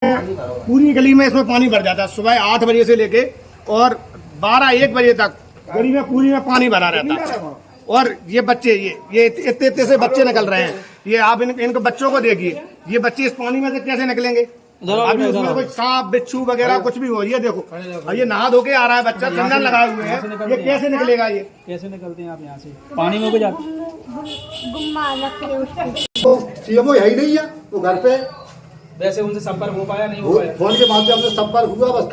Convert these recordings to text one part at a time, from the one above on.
पूरी गली में इसमें पानी भर जाता है सुबह 8 बजे से लेके और 12-1 बजे तक गली में पूरी में पानी भरा रहता है। और ये बच्चे ये इतने से बच्चे निकल रहे हैं। ये आप इनको बच्चों को देखिए, ये बच्चे इस पानी में से कैसे निकलेंगे? अभी उसमें कोई सांप बिच्छू वगैरह कुछ भी हो, ये देखो और ये नहा धो के आ रहा है बच्चा, चंदन लगाए हुए हैं, ये कैसे निकलेगा? ये कैसे निकलते हैं आप यहाँ से? पानी में हो जाते तो सीएमओ है ही नहीं है, वो घर पे। वैसे उनसे संपर्क हो पाया नहीं? हो पाया फोन के माध्यम से संपर्क हुआ, बस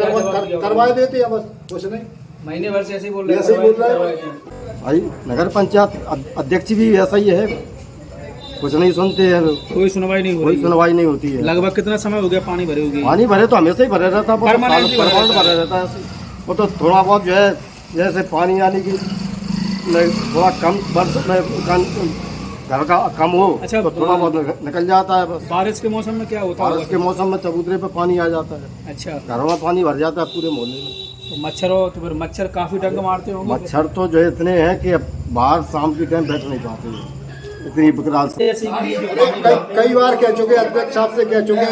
करवा देते हैं, बस कुछ नहीं। महीने भर से ऐसे ही बोल रहे हैं भाई। नगर पंचायत अध्यक्ष भी ऐसा ही है, कुछ नहीं सुनते हैं, कोई सुनवाई नहीं होती है। लगभग कितना समय हो गया पानी भरे हुए? पानी भरे तो हमेशा ही भरे रहता है, परमानेंट भरे रहता है। वो तो थोड़ा बहुत जो है जैसे पानी आने की थोड़ा कम वर्ष में घर का कम हो, अच्छा, तो थोड़ा बहुत निकल जाता है बस। बारिश के मौसम में क्या होता है? बारिश के मौसम में चबूतरे पे पानी आ जाता है। अच्छा, घरों में पानी भर जाता है पूरे मोहल्ले में। तो फिर मच्छर काफी डंक मारते होंगे? मच्छर तो जो इतने हैं कि बाहर शाम के टाइम बैठ नहीं पाते हैं, इतनी बकराल से। कई बार कह चुके, अध्यक्ष साहब से कह चुके,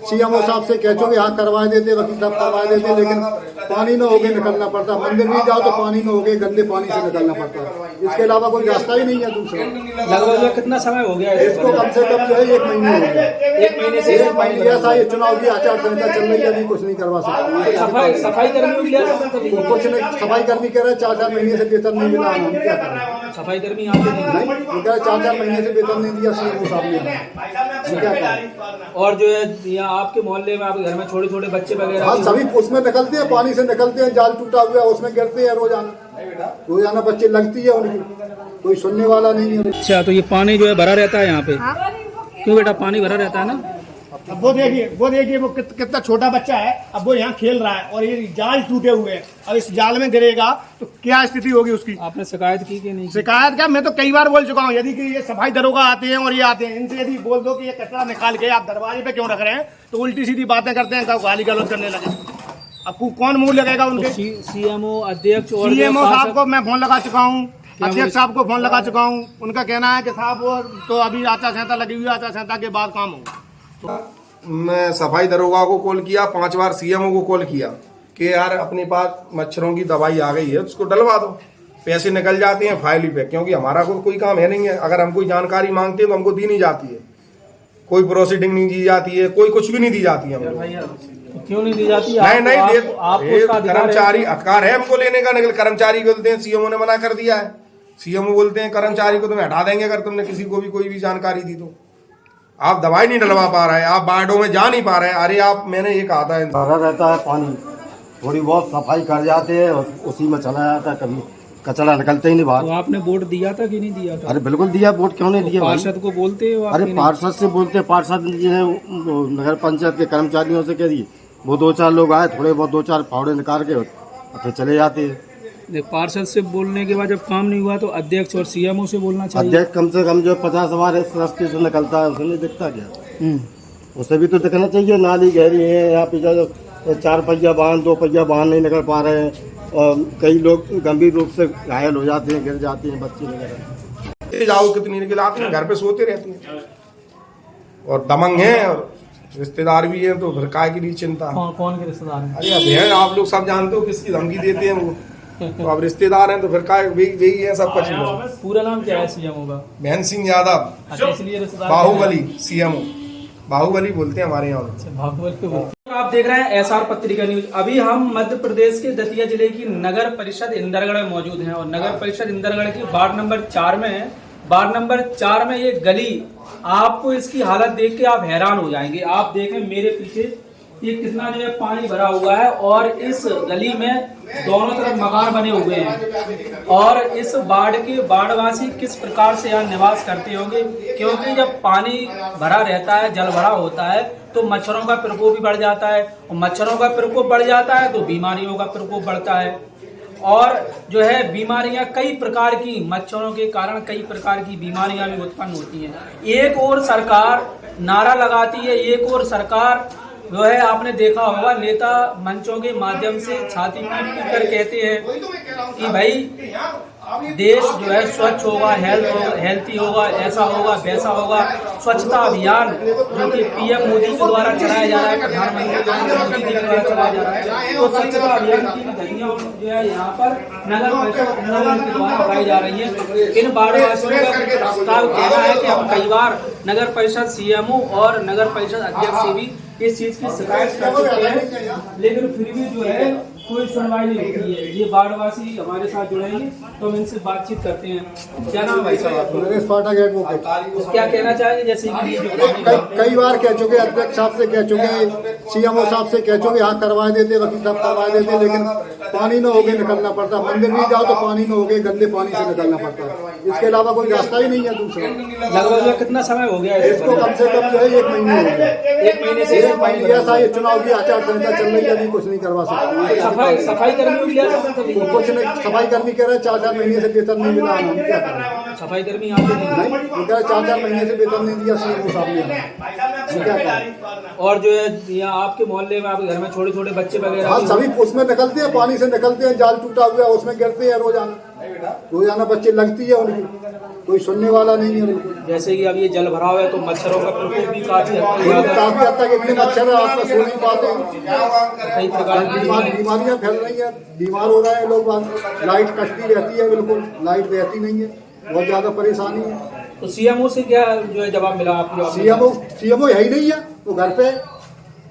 सीएमओ साहब से कह चुके, यहाँ करवा देते, वकील साहब करवा देते, लेकिन पानी न होके निकलना पड़ता। मंदिर भी जाओ तो पानी न होके गंदे पानी से निकलना पड़ता है, इसके अलावा कोई रास्ता ही नहीं है दूसरा। लगभग कितना समय हो गया इसको? कम से कम जो है 1 महीने हो गया। 1 महीने से ऐसा ये चुनाव की आचार संहिता चल रही है, अभी कुछ नहीं करवा सकते। सफाई कर्मी कुछ नहीं, सफाई कर्मी कह रहे 4-4 महीने से वेतन नहीं मिला, हम क्या करें? सफाई कर्मी यहाँ पे नहीं, 4-4 महीने से वेतन नहीं दिया सीएमओ साहब ने, क्या करें? और जो है यहाँ आपके मोहल्ले में, आपके घर में छोटे बच्चे वगैरह? हाँ, सभी उसमें निकलते हैं, पानी से निकलते हैं, जाल टूटा हुआ है उसमें गिरते हैं रोजाना बच्चे लगती है उनकी, कोई सुनने वाला नहीं है। अच्छा, तो ये पानी जो है भरा रहता है यहाँ पे? क्यों बेटा, पानी भरा रहता है ना? अब वो देखिए वो कितना छोटा बच्चा है, अब वो यहाँ खेल रहा है और ये जाल टूटे हुए हैं, अब इस जाल में गिरेगा तो क्या स्थिति होगी उसकी? आपने शिकायत की कि नहीं? शिकायत क्या, मैं तो कई बार बोल चुका हूँ। यदि कि ये सफाई दरोगा आते हैं और ये आते हैं, इनसे यदि बोल दो कि ये कचरा निकाल के आप दरवाजे पे क्यों रख रहे हैं, तो उल्टी सीधी बातें करते हैं, गाली गलौज करने लगे। अब कौन मुंह लगेगा उनके? सीएमओ अध्यक्ष और सीएमओ साहब को मैं फोन लगा चुका हूँ, अध्यक्ष साहब को फोन लगा चुका हूँ। उनका कहना है कि साहब तो अभी आचार संहिता लगी हुई है, आचार संहिता के बाद काम होगा। मैं सफाई दरोगा को कॉल किया, 5 बार सीएमओ को कॉल किया कि यार अपने पास मच्छरों की दवाई आ गई है, उसको डलवा दो। पैसे निकल जाते हैं फाइल पे, क्योंकि हमारा कोई काम है नहीं है। अगर हम कोई जानकारी मांगते हैं तो हमको दी नहीं जाती है, कोई प्रोसीडिंग नहीं दी जाती है, कोई कुछ भी नहीं दी जाती है हमको। क्यों नहीं दी जाती? नहीं, कर्मचारी अधिकार है हमको लेने का, निकल कर्मचारी बोलते हैं सीएमओ ने मना कर दिया है। सीएमओ बोलते हैं कर्मचारी को तुम्हें हटा देंगे अगर तुमने किसी को भी कोई भी जानकारी दी तो। आप दवाई नहीं डलवा पा रहे हैं, आप वार्डों में जा नहीं पा रहे हैं। अरे आप, मैंने ये कहा था, भरा रहता है पानी, थोड़ी बहुत सफाई कर जाते हैं, उसी में चला जाता है, कभी कचरा निकलते ही नहीं बाहर। तो आपने वोट दिया था कि नहीं दिया था? अरे बिल्कुल दिया, वोट क्यों नहीं दिया? पार्षद को बोलते हो? अरे पार्षद से बोलते, पार्षद जी ने नगर पंचायत के कर्मचारियों से कह दिए, वो 2-4 लोग आए, थोड़े बहुत 2-4 फावड़े निकाल के फिर चले जाते हैं। पार्षद से बोलने के बाद जब काम नहीं हुआ तो अध्यक्ष और सीएमओ से बोलना चाहिए। अध्यक्ष कम से कम जो 50 बार इस रास्ते से निकलता है, उसे नहीं दिखता क्या? उसे भी तो दिखना चाहिए। नाली गहरी है, यहाँ पे 4 पहिया वाहन 2 पहिया वाहन नहीं निकल पा रहे हैं, और कई लोग गंभीर रूप से घायल हो जाते हैं, गिर जाते हैं बच्चे वगैरह। जाओ कितनी निकलाते हैं, घर पे सोते रहती हैं और दमंग हैं और रिश्तेदार भी हैं, तो फिर काय की चिंता? कौन के रिश्तेदार हैं? अरे अब है, आप लोग सब जानते हो किसकी धमकी देते हैं वो, तो अब रिश्तेदार हैं तो फिर काय वही है सब कुछ। पूरा नाम क्या है सीएमओ का? बहन सिंह यादव, इसलिए रिश्तेदार बाहुबली सीएमओ, बाहुबली बोलते हैं हमारे यहाँ। बाहुबली। आप देख रहे हैं एसआर पत्रिका न्यूज। अभी हम मध्य प्रदेश के दतिया जिले की नगर परिषद इंदरगढ़ में मौजूद हैं और नगर परिषद इंदरगढ़ की वार्ड नंबर 4 में है। वार्ड नंबर 4 में ये गली, आपको इसकी हालत देख के आप हैरान हो जाएंगे। आप देखें मेरे पीछे ये कितना जो है पानी भरा हुआ है और इस गली में दोनों तरफ मकान बने हुए हैं और इस वार्ड के वार्डवासी किस प्रकार से यहाँ निवास करते होंगे, क्योंकि जब पानी भरा रहता है, जल भरा होता है तो मच्छरों का प्रकोप भी बढ़ जाता है और मच्छरों का प्रकोप बढ़ जाता है तो बीमारियों का प्रकोप बढ़ता है और जो है बीमारियां कई प्रकार की, मच्छरों के कारण कई प्रकार की बीमारियां भी उत्पन्न होती हैं। एक और सरकार नारा लगाती है, एक और सरकार जो है आपने देखा होगा नेता मंचों के माध्यम से छाती पीट कर कहते हैं कि भाई देश जो है स्वच्छ होगा, हेल्थी होगा, ऐसा होगा, वैसा होगा। स्वच्छता अभियान जो कि पीएम मोदी के द्वारा चलाया जा रहा है, प्रधानमंत्री मोदी के द्वारा चलाया जा रहा है, तो स्वच्छता अभियान की गतियां जो है यहाँ पर नगर परिषद के द्वारा उठाई जा रही है। इन वार्डवासियों का प्रस्ताव कहना है कि हम कई बार नगर परिषद सीएमओ और नगर परिषद अध्यक्ष से भी इस चीज की शिकायत कर चुके हैं, लेकिन फिर भी जो है कोई सुनवाई नहीं होती है। ये वार्डवासी हमारे साथ जुड़ेंगे तो हम इनसे बातचीत करते हैं। क्या नाम है भाई साहब आपका? नरेश पाठक है वो। क्या कहना चाहेंगे? जैसे कि कई बार कह चुके, अध्यक्ष साहब से कह चुके, सीएमओ साहब से कह चुके, हाँ करवा देते, वकील साहब करवा देते, लेकिन पानी न होके निकलना पड़ता। मंदिर भी जाओ तो पानी न होके गंदे पानी से निकलना पड़ता है। इसके अलावा कोई रास्ता ही नहीं है दूसरा। लगभग कितना समय हो गया इसको? कम से कम जो है 1 महीने हो गया। 1 महीने से ऐसा ये चुनाव की आचार संहिता चल रही है, अभी कुछ नहीं करवा सकते। सफाई कर्मी कुछ नहीं, सफाई कर्मी कह रहे 4-4 महीने से वेतन नहीं मिला, हम क्या करें? सफाई कर्मी यहाँ पे नहीं, वो कह रहे 4-4 महीने से वेतन नहीं दिया सीएमओ साहब ने, क्या करें? और जो है यहाँ आपके मोहल्ले में, आपके घर में छोटे छोटे बच्चे वगैरह? हाँ, सभी उसमें निकलते हैं, पानी से निकलते हैं, जाल टूटा हुआ है उसमें गिरते हैं रोजाना बच्चे लगती है उनकी, कोई सुनने वाला नहीं है बिल्कुल। जैसे कि अब ये जल भराव है तो मच्छरों का प्रकोप भी काफी हद तक इतने मच्छर है, आप सो नहीं पाते, कई प्रकार की बीमारियां फैल रही है, बीमार हो रहे हैं लोग। लाइट कटती रहती है, बिल्कुल लाइट रहती नहीं है, बहुत ज्यादा परेशानी है। तो सीएमओ से क्या जो है जवाब मिला आपको? सीएमओ है ही नहीं है, वो घर पे।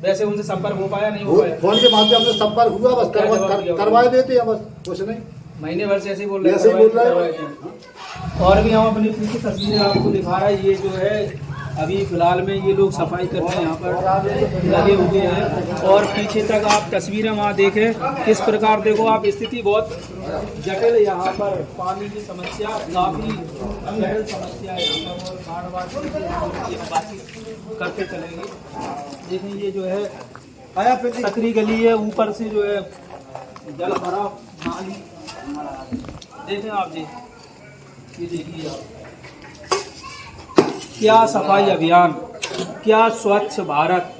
वैसे उनसे संपर्क हो पाया? नहीं हो पाया। फोन के माध्यम से संपर्क हुआ, बस करवा देते हैं, बस कुछ नहीं। महीने भर से ऐसे ही बोल रहे हैं। और भी हम अपनी पूरी तस्वीरें आपको दिखा रहे हैं। ये जो है अभी फिलहाल में ये लोग सफाई करने यहाँ पर लगे हुए हैं, और पीछे तक आप तस्वीरें वहाँ देखें किस प्रकार। देखो आप, स्थिति बहुत जटिल है यहाँ पर, पानी की समस्या काफ़ी जटिल समस्या है यहाँ पर, और बातचीत करते चलेंगे। देखें ये जो है सकरी गली है, ऊपर से जो है जल भरा नाली, देखें आप जी, ये देखिए आप, क्या सफाई अभियान, क्या स्वच्छ भारत,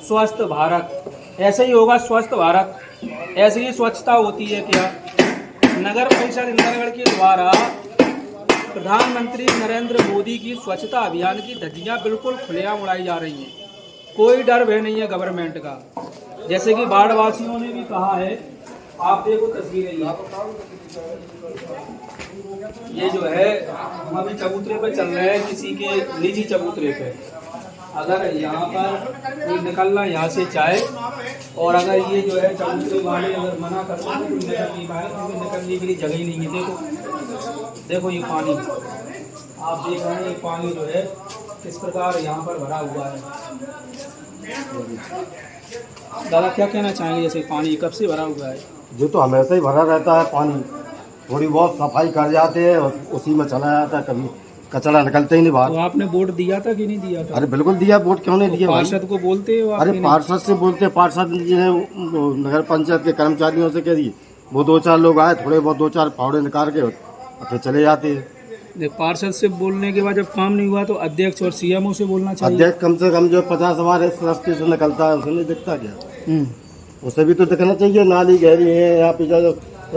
स्वस्थ भारत। ऐसे ही होगा स्वस्थ भारत, ऐसे ही स्वच्छता होती है क्या? नगर परिषद इंदरगढ़ के द्वारा प्रधानमंत्री नरेंद्र मोदी की स्वच्छता अभियान की धज्जियां बिल्कुल खुलेआम उड़ाई जा रही हैं, कोई डर भय नहीं है गवर्नमेंट का। जैसे कि वार्डवासियों ने भी कहा है, आप देखो तस्वीरें, ये जो है हम अभी चबूतरे पे चल रहे हैं, किसी के निजी चबूतरे पे। अगर यहाँ पर कोई निकलना यहाँ से चाहे, और अगर ये जो है चबूतरे वाले अगर मना करते हैं तो निकल नहीं पाए, क्योंकि निकलने के लिए जगह ही नहीं है। देखो ये पानी आप देख रहे हैं, ये पानी जो है किस प्रकार यहाँ पर भरा हुआ है। दादा क्या कहना चाहेंगे? जैसे पानी कब से भरा हुआ है? जो तो हमेशा ही भरा रहता है पानी, थोड़ी बहुत सफाई कर जाते हैं और उसी में चला जाता है, कभी कचरा निकलते ही नहीं बाहर। तो आपने वोट दिया था कि नहीं दिया था? अरे बिल्कुल दिया, वोट क्यों नहीं दिया? पार्षद को बोलते हो? अरे पार्षद से बोलते, पार्षद जो है नगर पंचायत के कर्मचारियों से कह दिए, वो 2-4 लोग आए, थोड़े बहुत 2-4 फावड़े निकाल के फिर चले जाते हैं। पार्षद से बोलने के बाद जब काम नहीं हुआ तो अध्यक्ष और सीएमओ से बोलना चाहिए। अध्यक्ष कम से कम जो 50 हमारे इस रास्ते से निकलता है, उसे नहीं दिखता क्या? उसे भी तो दिखना चाहिए। नाली गहरी है, यहाँ पे जो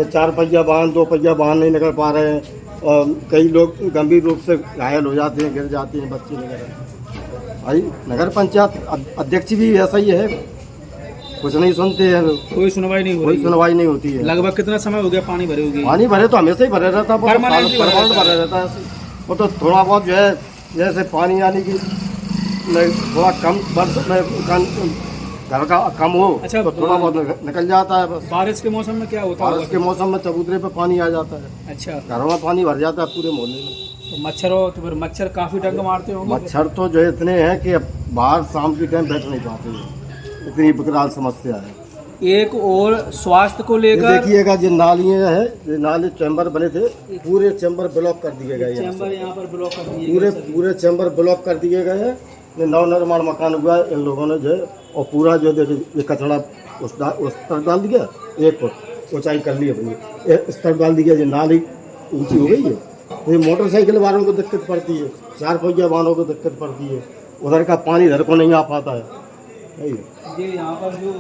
4 पहिया वाहन 2 पहिया वाहन नहीं निकल पा रहे हैं, और कई लोग गंभीर रूप से घायल हो जाते हैं, गिर जाते हैं बच्चे वगैरह। भाई नगर पंचायत अध्यक्ष भी ऐसा ही है, कुछ नहीं सुनते हैं, कोई सुनवाई नहीं हो रही, कोई सुनवाई नहीं होती है। लगभग कितना समय हो गया पानी भरे हुए? पानी भरे तो हमेशा ही भरे रहता है, परमानेंट भरे रहता है। वो तो थोड़ा बहुत जो है, जैसे पानी आने की थोड़ा कम बरस में घर का कम हो, अच्छा, तो थोड़ा बहुत निकल जाता है बस। बारिश के मौसम में क्या होता है? बारिश के मौसम में चबूतरे पे पानी आ जाता है। अच्छा, घरों में पानी भर जाता है पूरे मोहल्ले में। तो मच्छरों, तो फिर मच्छर काफी डंक मारते होंगे? मच्छर तो जो इतने हैं कि अब बाहर शाम के टाइम बैठ नहीं पाते हैं, इतनी विकराल समस्या है। एक और स्वास्थ्य को लेकर देखिएगा, जो नालियाँ है, जो नाले चैम्बर बने थे, पूरे चैम्बर ब्लॉक कर दिए गए। चैम्बर यहाँ पर ब्लॉक कर दिए गए, पूरे चैम्बर ब्लॉक कर दिए गए हैं। नव निर्माण मकान हुआ है इन लोगों ने जो है, और पूरा जो ये कचरा उस तरफ डाल दिया, 1 फुट ऊंचाई कर ली अपनी, इस तरफ डाल दिया, जो नाली ऊंची हो गई है। तो ये मोटरसाइकिल वालों को दिक्कत पड़ती है, 4 पहिया वालों को दिक्कत पड़ती है, उधर का पानी इधर को नहीं आ पाता है। ये यहाँ पर जो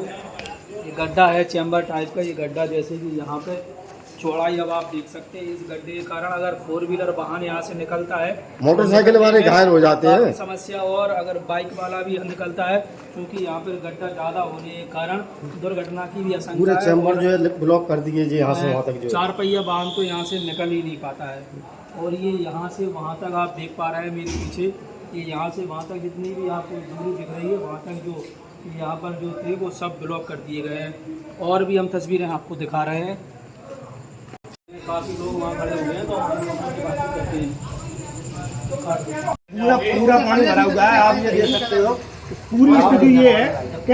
ये गड्ढा है चैम्बर टाइप का, ये गड्ढा जैसे कि यहाँ पे चौड़ाई अब आप देख सकते हैं। इस गड्ढे के कारण अगर 4 व्हीलर वाहन यहाँ से निकलता है, मोटरसाइकिल वाले घायल हो जाते हैं। काफी समस्या, और अगर बाइक वाला भी निकलता है, क्योंकि यहाँ पर गड्ढा ज़्यादा होने के कारण दुर्घटना की भी आशंका पूरे है। चैम्बर जो है ब्लॉक कर दिए जी, यहाँ से वहाँ तक जो 4 पहिया वाहन तो यहाँ से निकल ही नहीं पाता है। और ये यहाँ से वहाँ तक आप देख पा रहे हैं मेरे पीछे, ये यहाँ से वहाँ तक जितनी भी आपको दूरी दिख रही है, वहाँ तक जो यहाँ पर जो थे वो सब ब्लॉक कर दिए गए हैं। और भी हम तस्वीरें आपको दिखा रहे हैं। काफ़ी लोग वहाँ खड़े हुए हैं, तो हम लोगों की बात करते हैं। पूरा पानी भरा हुआ है, आप ये देख सकते हो। पूरी स्थिति ये है कि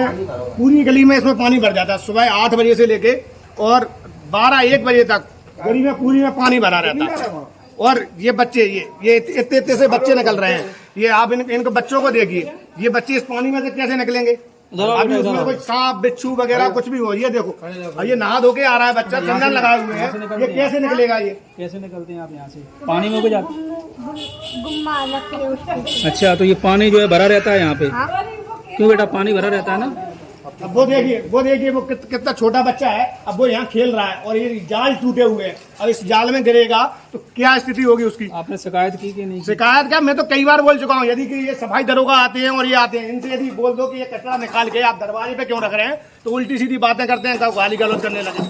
पूरी गली में इसमें पानी भर जाता है। सुबह 8 बजे से लेके और 12-1 बजे तक गली में पूरी में पानी भरा रहता है। और ये बच्चे ये इतने से बच्चे निकल रहे हैं। ये आप इनको बच्चों को देखिए, ये बच्चे इस पानी में से कैसे निकलेंगे? अभी उसमें कोई सांप बिच्छू वगैरह कुछ भी हो, ये देखो, ये नहा धो के आ रहा है बच्चा, चंदन लगाए हुए हैं, ये कैसे निकलेगा? ये कैसे निकलते हैं आप यहाँ से? पानी में को जाते हैं? गुम्मा लगती है उसकी। अच्छा, तो ये पानी जो है भरा रहता है यहाँ पे? हाँ? क्यों बेटा, पानी भरा रहता है ना? अब वो देखिए वो कितना छोटा बच्चा है। अब वो यहाँ खेल रहा है और ये जाल टूटे हुए हैं। अब इस जाल में गिरेगा तो क्या स्थिति होगी उसकी? आपने शिकायत की कि नहीं? शिकायत क्या, मैं तो कई बार बोल चुका हूँ। यदि कि ये सफाई दरोगा आते हैं और ये आते हैं, इनसे यदि बोल दो कि ये कचरा निकाल के आप दरवाजे पे क्यों रख रहे हैं, तो उल्टी सीधी बातें करते हैं, गाली गलौज करने लगे।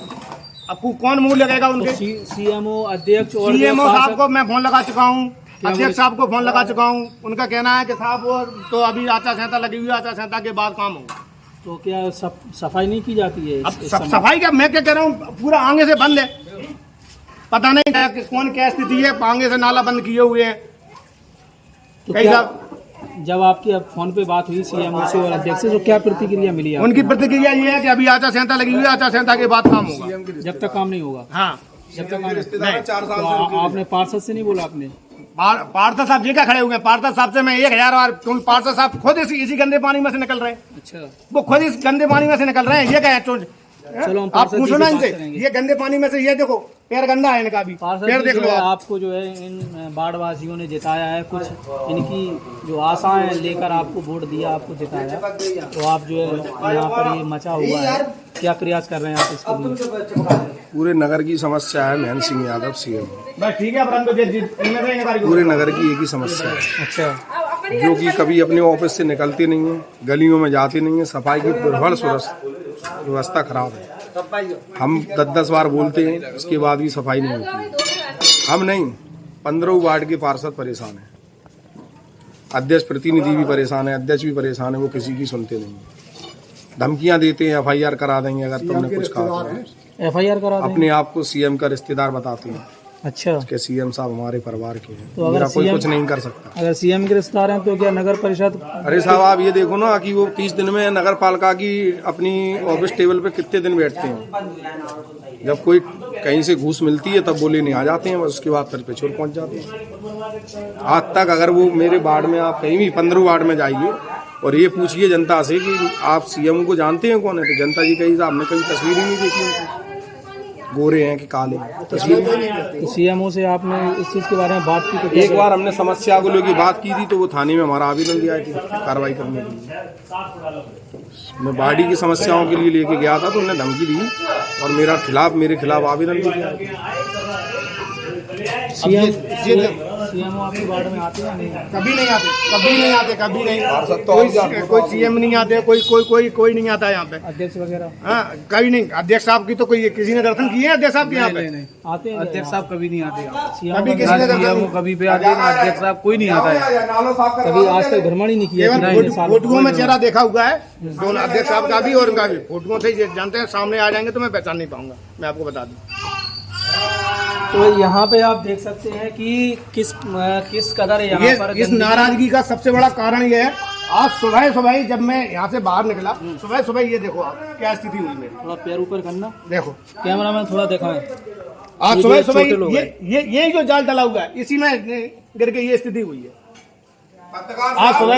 अब कौन मुंह लगेगा उनके? सीएमओ अध्यक्ष और सीएमओ साहब को मैं फोन लगा चुका हूँ, अध्यक्ष साहब को फोन लगा चुका हूँ। उनका कहना है कि साहब वो तो अभी आचार संहिता लगी हुई है, आचार संहिता के बाद काम होगा। तो क्या सफाई नहीं की जाती है? अब सफाई क्या, मैं क्या कह रहा हूँ, पूरा आगे से बंद है। पता नहीं कि कौन क्या स्थिति है, आगे से नाला बंद किए हुए हैं। तो जब आपकी अब फोन पे बात हुई सीएमओ से और अध्यक्ष से, तो क्या प्रतिक्रिया मिली आपको? उनकी प्रतिक्रिया ये है कि अभी आचार संहिता लगी हुई है, आचार संहिता के बाद काम होगा। जब तक काम नहीं होगा? हाँ, जब तक काम रिश्तेदार नहीं। 4 साल तो आपने पार्षद से नहीं बोला? आपने पार्षद साहब जी क्या खड़े हुए हैं? पार्षद साहब से मैं 1000 बार, क्योंकि पार्षद साहब खुद इसी गंदे पानी में से निकल रहे हैं। अच्छा, वो खुद इस गंदे पानी में से निकल रहे हैं। ये क्या है? चलो हम आप पूछो ना इनसे, करेंगे। ये गंदे पानी में से, ये देखो पैर गंदा है इनका भी, पैर देख लो आप। आपको जो है इन बाढ़वासियों ने जिताया है, कुछ इनकी जो आशाएं लेकर आपको वोट दिया, आपको जिताया, तो आप जो है यहाँ पर ये मचा हुआ है, क्या प्रयास कर रहे हैं आप इसके लिए? पूरे नगर की समस्या है महेंद्र सिंह यादव सीएम। बस ठीक है, पूरे नगर की एक ही समस्या है। अच्छा, जो कि कभी अपने ऑफिस से निकलते नहीं है, गलियों में जाते नहीं है, सफाई की दुर्बल व्यवस्था खराब है। हम 10-10 बार बोलते हैं, इसके बाद भी सफाई नहीं होती। हम नहीं, 15 वार्ड के पार्षद परेशान हैं, अध्यक्ष प्रतिनिधि भी परेशान है, अध्यक्ष भी परेशान है, वो किसी की सुनते नहीं। धमकियां देते हैं, FIR करा देंगे अगर तुमने कुछ कहा तो। FIR करा देंगे? अपने आप को सीएम का रिश्तेदार बताते हैं। अच्छा, कि सीएम साहब हमारे परिवार के हैं, तो अगर मेरा कोई CM कुछ नहीं कर सकता। अगर सीएम गिरफ्तार हैं तो क्या नगर परिषद? अरे साहब, आप ये देखो ना कि वो 30 दिन में नगर पालिका की अपनी ऑफिस टेबल पे कितने दिन बैठते हैं। जब कोई कहीं से घूस मिलती है तब बोले नहीं आ जाते हैं, बस उसके बाद फिर पिछोर पहुंच जाते हैं। आज तक अगर वो मेरे वार्ड में, आप कहीं भी 15 वार्ड में जाइए और ये पूछिए जनता से कि आप सीएम को जानते हैं कौन है, तो जनता जी कही आपने कभी तस्वीर ही नहीं देखी उनकी, गोरे हैं कि काले हैं, तस्वीर। तो सीएमओ से आपने इस चीज के बारे में बात की? तो एक बार हमने समस्या को लेकर बात की थी, तो वो थाने में हमारा आवेदन दिया थी कार्रवाई करने के लिए। मैं बाड़ी की समस्याओं के लिए लेके गया था, तो उन्होंने धमकी दी और मेरे खिलाफ आवेदन भी दिया। सीएमओ आपके वार्ड में आते हैं नहीं? कभी नहीं आते, कभी नहीं आते, कभी नहीं। कोई सीएम नहीं आते, कोई नहीं आता यहाँ पे। अध्यक्ष वगैरह? हाँ, कभी नहीं। अध्यक्ष साहब की तो कोई किसी ने दर्शन किए हैं अध्यक्ष साहब के यहाँ पे? नहीं आते हैं अध्यक्ष साहब कभी नहीं आते, कभी किसी ने दर्शन कभी पे आते हैं, अध्यक्ष साहब कोई नहीं आता है। कभी आज तक भ्रमण ही नहीं किया? फोटुओं में चेहरा देखा हुआ है दोनों, अध्यक्ष साहब का भी और उनका भी। फोटुओं से ही जानते हैं, सामने आ जाएंगे तो मैं पहचान नहीं पाऊंगा, मैं आपको बता दूं। तो यहाँ पे आप देख सकते हैं कि किस कदर यहाँ पर इस नाराजगी का सबसे बड़ा कारण ये है, आज सुबह जब मैं यहाँ से बाहर निकला, सुबह ये देखो आप क्या स्थिति हुई मेरी। थोड़ा पैर ऊपर करना, देखो कैमरामैन थोड़ा दिखाएं। आज सुबह ये जो जाल डला हुआ है, इसी में गिर के ये स्थिति हुई है। आज सुबह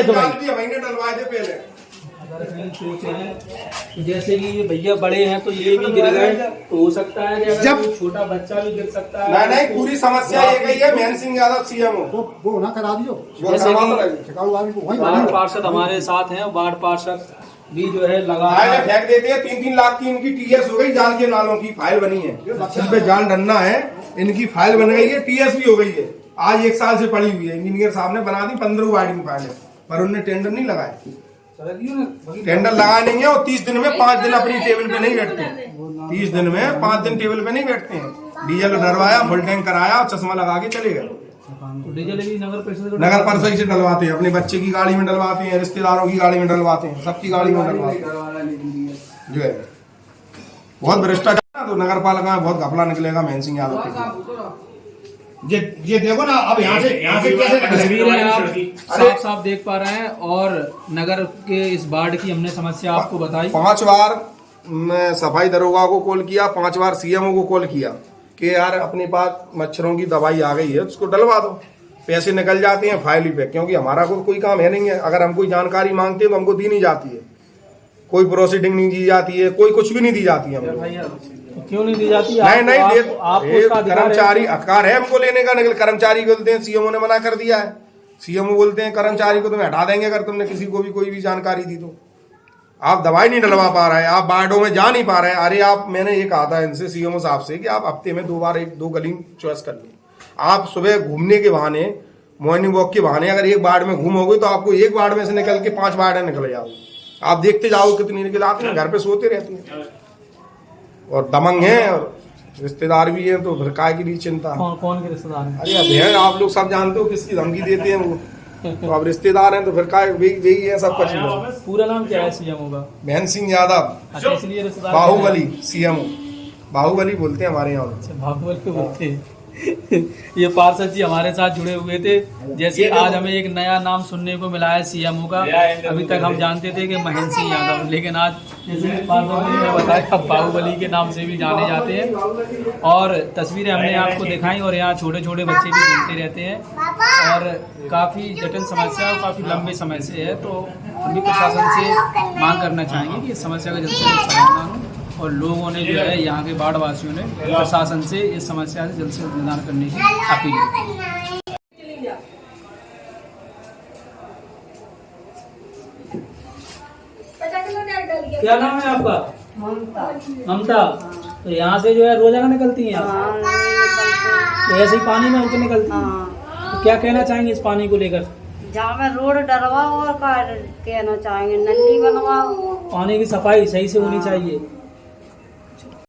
अगर कहीं सोचे हैं जैसे कि ये भैया बड़े हैं तो ये भी गिर गए, तो हो सकता है कि अगर कोई छोटा बच्चा भी गिर सकता है। नहीं, पूरी समस्या ये गई है महेंद्र सिंह यादव सीएम हो, वो ना करा दियो। जैसे कि वार्ड पार्षद हमारे साथ हैं, वार्ड पार्षद भी जो है लगा फाइलें फेंक देते हैं। 3-3 लाख की इनकी टीएस हो गई, जाल के नालों की फाइल बनी है, जिस पे जाल डरना है इनकी फाइल बन गई है, टीएस भी हो गई है। आज 1 साल से पड़ी हुई है, इंजीनियर साहब ने बना दी 15 वार्डिंग फाइलें, पर उन्होंने टेंडर नहीं लगाए। टेंडर लगाए नहीं है और 30 दिन में 5 दिन अपनी टेबल पे नहीं बैठते हैं। 30 दिन में 5 दिन टेबल पे नहीं बैठते हैं। डीजल डरवाया, फुल टैंक कराया, चश्मा लगा के चले गए। तो डीजल भी नगर परिषद से डलवाते हैं, अपने बच्चे की गाड़ी में डलवाते हैं, रिश्तेदारों की गाड़ी में डलवाते हैं, सबकी गाड़ी में डलवाते हैं। जो है बहुत भ्रष्टाचार, तो नगर पालिका में बहुत घपला निकलेगा महेंद्र सिंह यादव के। ये देखो ना, अब यहाँ से कैसे तस्वीरें आप साफ साफ देख पा रहे हैं। और नगर के इस बाढ़ की हमने समस्या आपको बताई। 5 बार मैं सफाई दरोगा को कॉल किया, 5 बार सीएमओ को कॉल किया कि यार अपने पास मच्छरों की दवाई आ गई है, उसको डलवा दो। पैसे निकल जाते हैं फाइल पे, क्योंकि हमारा कोई काम है नहीं है। अगर हम कोई जानकारी मांगते हैं तो हमको दी नहीं जाती है, कोई प्रोसीडिंग नहीं दी जाती है, कोई कुछ भी नहीं दी जाती है हमको। क्यों नहीं दी जाती? कर्मचारी अधिकार है हमको लेने का, निकल कर्मचारी को बोलते हैं, सीएमओ ने मना कर दिया है। सीएमओ बोलते हैं कर्मचारी को तुम्हें हटा देंगे अगर तुमने किसी को भी कोई भी जानकारी दी तो। आप दवाई नहीं डलवा पा रहे हैं, आप वार्डों में जा नहीं पा रहे हैं। अरे आप, मैंने ये कहा था इनसे, सीएमओ साहब से, कि आप हफ्ते में 2 बार 1-2 गली चॉइस कर लो। आप सुबह घूमने के बहाने, मॉर्निंग वॉक के बहाने अगर एक वार्ड में घूमोगे तो आपको एक वार्ड में से निकल के 5 वार्ड निकल जाओगे। आप देखते जाओ कितनी निकल आती है, घर पे सोते रहती है और दमंग है और रिश्तेदार भी है, तो फिर काय की चिंता। कौन के रिश्तेदार हैं? अरे अब है, आप लोग सब जानते हो किसकी धमकी देते हैं वो, तो अब रिश्तेदार हैं तो फिर काय वही है सब कुछ। पूरा नाम क्या है सीएमओ का? महेंद्र सिंह यादव, अच्छा, इसलिए रिश्तेदार बाहुबली सीएमओ, बाहुबली बोलते हैं हमारे यहाँ। बाहुबली बोलते हैं। ये पार्षद जी हमारे साथ जुड़े हुए थे। जैसे आज हमें एक नया नाम सुनने को मिला है सीएमओ का। अभी तक हम जानते थे कि महेंद्र सिंह यादव, लेकिन आज जैसे पार्षद जी ने बताया बाहुबली के नाम से भी जाने जाते हैं। और तस्वीरें हमने आपको दिखाई और यहाँ छोटे छोटे बच्चे भी घूमते रहते हैं और काफ़ी जटिल समस्या और काफ़ी लंबे समय से है। तो हम भी प्रशासन से मांग करना चाहेंगे कि इस समस्या का जल्द से जल्द समाधान हो। और लोगों ने जो है, यहाँ के बाढ़ वासियों ने प्रशासन से इस समस्या से जल्द से जल्द निदान करने की अपील की। क्या नाम है आपका? ममता। तो यहाँ से जो है रोजाना निकलती हैं आप? तो ऐसे ही पानी में होकर निकलती हैं? तो क्या कहना चाहेंगे इस पानी को लेकर? जहाँ में रोड डलवाओ और कहना चाहेंगे नली बनवाओ। पानी की सफाई सही से होनी चाहिए।